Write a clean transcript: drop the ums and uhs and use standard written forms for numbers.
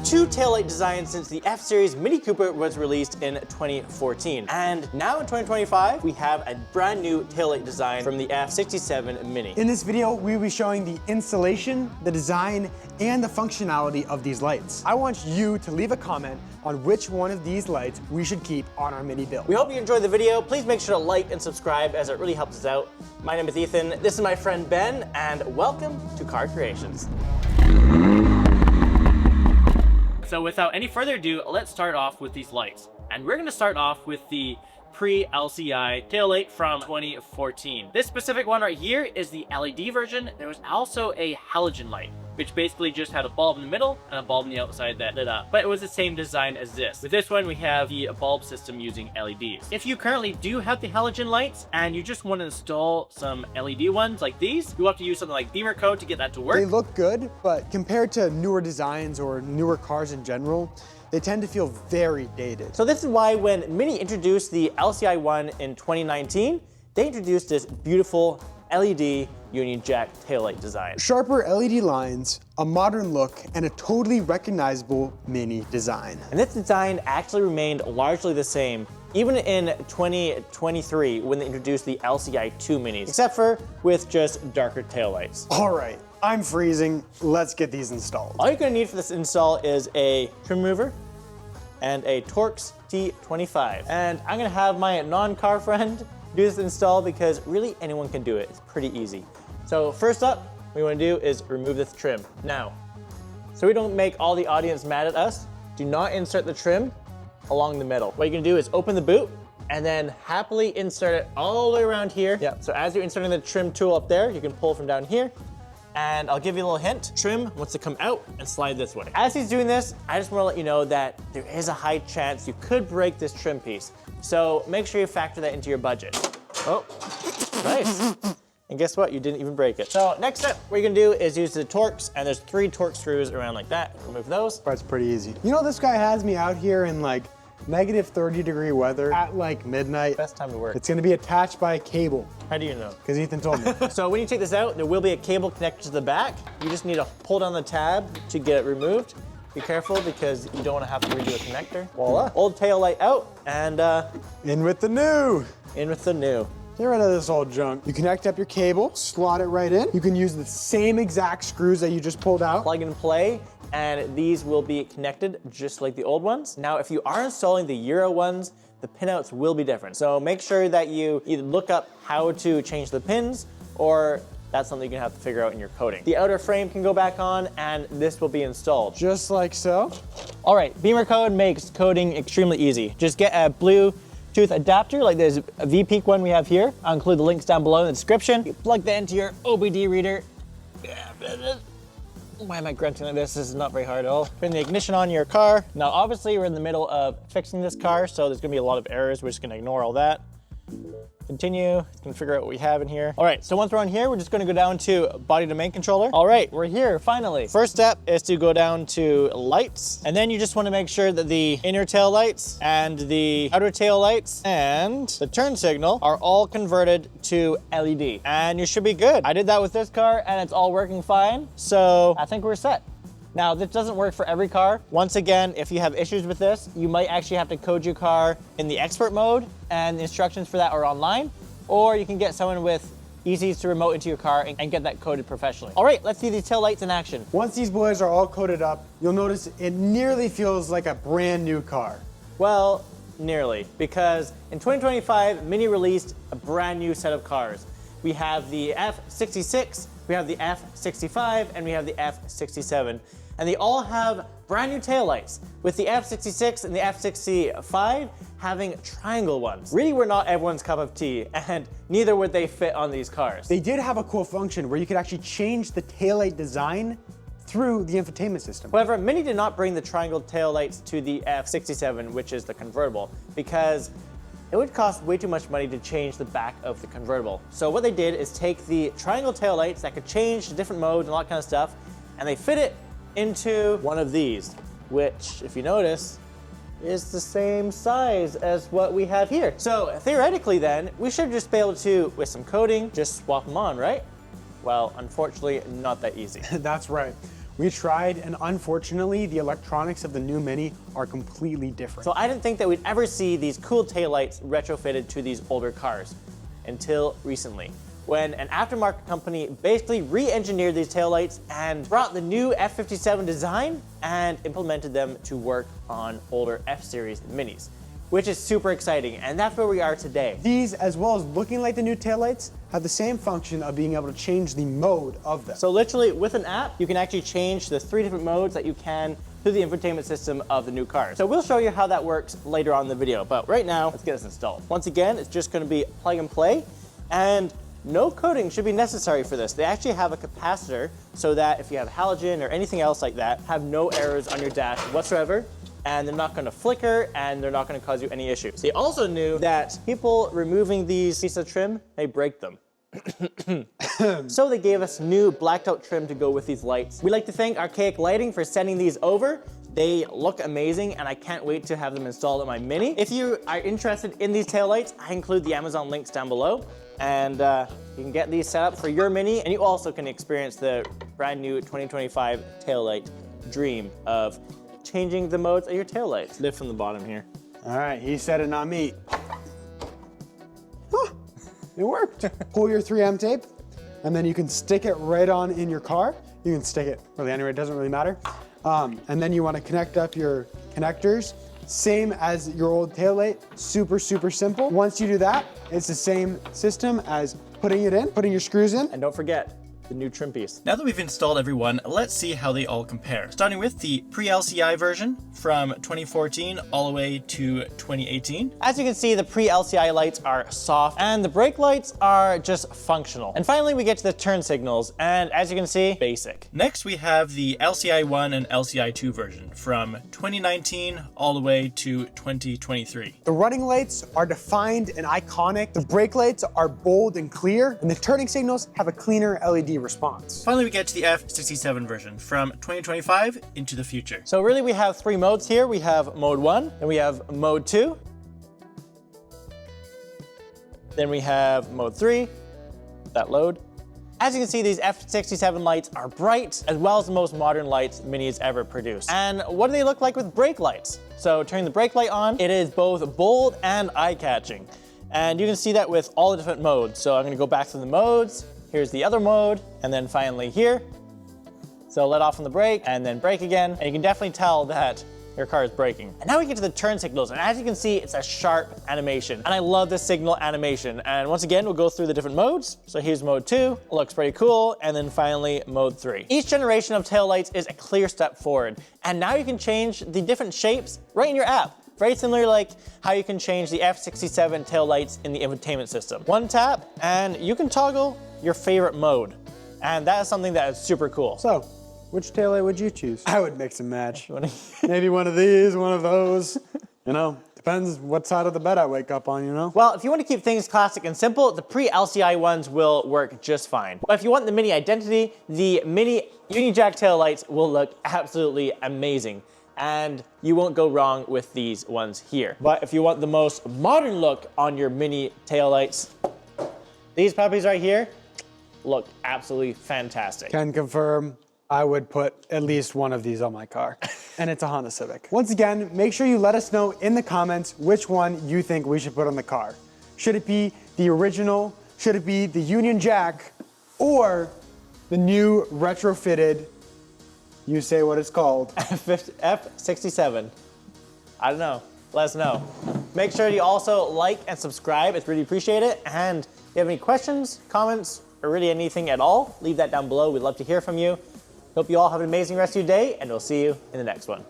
two taillight designs since the F-Series Mini Cooper was released in 2014. And now in 2025, we have a brand new taillight design from the F67 Mini. In this video, we will be showing the installation, the design, and the functionality of these lights. I want you to leave a comment on which one of these lights we should keep on our Mini build. We hope you enjoyed the video. Please make sure to like and subscribe as it really helps us out. My name is Ethan, this is my friend Ben, and welcome to Car Creations. So without any further ado, let's start off with these lights. And we're gonna start off with the Pre-LCI taillight from 2014. This specific one right here is the LED version. There was also a halogen light, which basically just had a bulb in the middle and a bulb on the outside that lit up. But it was the same design as this. With this one, we have the bulb system using LEDs. If you currently do have the halogen lights and you just want to install some LED ones like these, you'll have to use something like Beamer code to get that to work. They look good, but compared to newer designs or newer cars in general, they tend to feel very dated. So this is why when Mini introduced the LCI1 in 2019, they introduced this beautiful LED Union Jack taillight design. Sharper LED lines, a modern look, and a totally recognizable Mini design. And this design actually remained largely the same even in 2023 when they introduced the LCI2 Minis, except for with just darker taillights. All right, I'm freezing. Let's get these installed. All you're gonna need for this install is a trim remover and a Torx T25. And I'm gonna have my non-car friend do this install because really anyone can do it. It's pretty easy. So first up, what you wanna do is remove this trim. Now, so we don't make all the audience mad at us, do not insert the trim along the middle. What you're gonna do is open the boot and then happily insert it all the way around here. Yeah. So as you're inserting the trim tool up there, you can pull from down here. And I'll give you a little hint. Trim wants to come out and slide this way. As he's doing this, I just wanna let you know that there is a high chance you could break this trim piece. So make sure you factor that into your budget. Oh, nice. And guess what? You didn't even break it. So next step, what you're gonna do is use the Torx, and there's 3 Torx screws around like that. Remove those. That's pretty easy. You know, this guy has me out here in like -30-degree weather at like midnight. Best time to work. It's gonna be attached by a cable. How do you know? Because Ethan told me. So when you take this out, there will be a cable connected to the back. You just need to pull down the tab to get it removed. Be careful because you don't want to have to redo a connector. Voila. Old tail light out and in with the new. In with the new. Get rid of this old junk. You connect up your cable, slot it right in. You can use the same exact screws that you just pulled out. Plug and play, and these will be connected just like the old ones. Now, if you are installing the Euro ones, the pinouts will be different. So make sure that you either look up how to change the pins, or that's something you're gonna have to figure out in your coding. The outer frame can go back on, and this will be installed. Just like so. All right, Beamer code makes coding extremely easy. Just get a Bluetooth adapter, like there's a V-Peak one we have here. I'll include the links down below in the description. You plug that into your OBD reader. Why am I grunting like this? This is not very hard at all. Turn the ignition on your car. Now, obviously, we're in the middle of fixing this car, so there's gonna be a lot of errors. We're just gonna ignore all that. Continue, can figure out what we have in here. All right, so once we're on here, we're just gonna go down to body domain controller. All right, we're here, finally. First step is to go down to lights, and then you just wanna make sure that the inner tail lights and the outer tail lights and the turn signal are all converted to LED, and you should be good. I did that with this car, and it's all working fine, so I think we're set. Now, this doesn't work for every car. Once again, if you have issues with this, you might actually have to code your car in the expert mode, and the instructions for that are online, or you can get someone with easy to remote into your car and get that coded professionally. All right, let's see these tail lights in action. Once these boys are all coded up, you'll notice it nearly feels like a brand new car. Well, nearly, because in 2025, Mini released a brand new set of cars. We have the F66, we have the F65, and we have the F67. And they all have brand new taillights, with the F66 and the F65 having triangle ones. Really were not everyone's cup of tea, and neither would they fit on these cars. They did have a cool function where you could actually change the taillight design through the infotainment system. However, Mini did not bring the triangle taillights to the F67, which is the convertible, because it would cost way too much money to change the back of the convertible. So what they did is take the triangle taillights that could change to different modes and all that kind of stuff, and they fit it into one of these, which, if you notice, is the same size as what we have here. So theoretically then, we should just be able to, with some coding, just swap them on, right? Well, unfortunately, not that easy. That's right. We tried, and unfortunately, the electronics of the new Mini are completely different. So I didn't think that we'd ever see these cool taillights retrofitted to these older cars until recently, when an aftermarket company basically re-engineered these taillights and brought the new F57 design and implemented them to work on older F-Series Minis, which is super exciting, and that's where we are today. These, as well as looking like the new taillights, have the same function of being able to change the mode of them. So literally, with an app, you can actually change the 3 different modes that you can through the infotainment system of the new cars. So we'll show you how that works later on in the video, but right now, let's get this installed. Once again, it's just gonna be plug and play, and no coding should be necessary for this. They actually have a capacitor so that if you have halogen or anything else like that, have no errors on your dash whatsoever, and they're not gonna flicker, and they're not gonna cause you any issues. They also knew that people removing these pieces of trim may break them. So they gave us new blacked out trim to go with these lights. We'd like to thank Archaic Lighting for sending these over. They look amazing, and I can't wait to have them installed on my Mini. If you are interested in these taillights, I include the Amazon links down below, and you can get these set up for your Mini, and you also can experience the brand new 2025 taillight dream of changing the modes of your taillights. Lift from the bottom here. All right, he said it, not me. Huh, it worked. Pull your 3M tape, and then you can stick it right on in your car. You can stick it really anywhere, it doesn't really matter. And then you want to connect up your connectors, same as your old taillight, super, super simple. Once you do that, it's the same system as putting your screws in. And don't forget, the new trim piece. Now that we've installed everyone, let's see how they all compare. Starting with the pre-LCI version from 2014 all the way to 2018. As you can see, the pre-LCI lights are soft and the brake lights are just functional. And finally, we get to the turn signals, and as you can see, basic. Next, we have the LCI1 and LCI2 version from 2019 all the way to 2023. The running lights are defined and iconic. The brake lights are bold and clear, and the turning signals have a cleaner LED response. Finally, we get to the F67 version from 2025 into the future. So really, we have 3 modes here. We have mode 1, then we have mode 2, then we have mode 3, that load. As you can see, these F67 lights are bright, as well as the most modern lights Mini has ever produced. And what do they look like with brake lights? So turning the brake light on, it is both bold and eye-catching. And you can see that with all the different modes. So I'm gonna go back to the modes. Here's the other mode, and then finally here. So let off on the brake, and then brake again, and you can definitely tell that your car is braking. And now we get to the turn signals, and as you can see, it's a sharp animation. And I love this signal animation. And once again, we'll go through the different modes. So here's mode 2, looks pretty cool, and then finally mode 3. Each generation of taillights is a clear step forward, and now you can change the different shapes right in your app. Very similar like how you can change the F67 taillights in the infotainment system. One tap, and you can toggle your favorite mode. And that is something that is super cool. So, which taillight would you choose? I would mix and match. Maybe one of these, one of those. You know, depends what side of the bed I wake up on, you know? Well, if you want to keep things classic and simple, the pre-LCI ones will work just fine. But if you want the Mini identity, the Mini Union Jack taillights will look absolutely amazing. And you won't go wrong with these ones here. But if you want the most modern look on your Mini taillights, these puppies right here look absolutely fantastic. Can confirm, I would put at least one of these on my car. And it's a Honda Civic. Once again, make sure you let us know in the comments which one you think we should put on the car. Should it be the original? Should it be the Union Jack? Or the new retrofitted, you say what it's called? F67. I don't know. Let us know. Make sure you also like and subscribe. It's really appreciated. And if you have any questions, comments, or really anything at all, leave that down below. We'd love to hear from you. Hope you all have an amazing rest of your day, and we'll see you in the next one.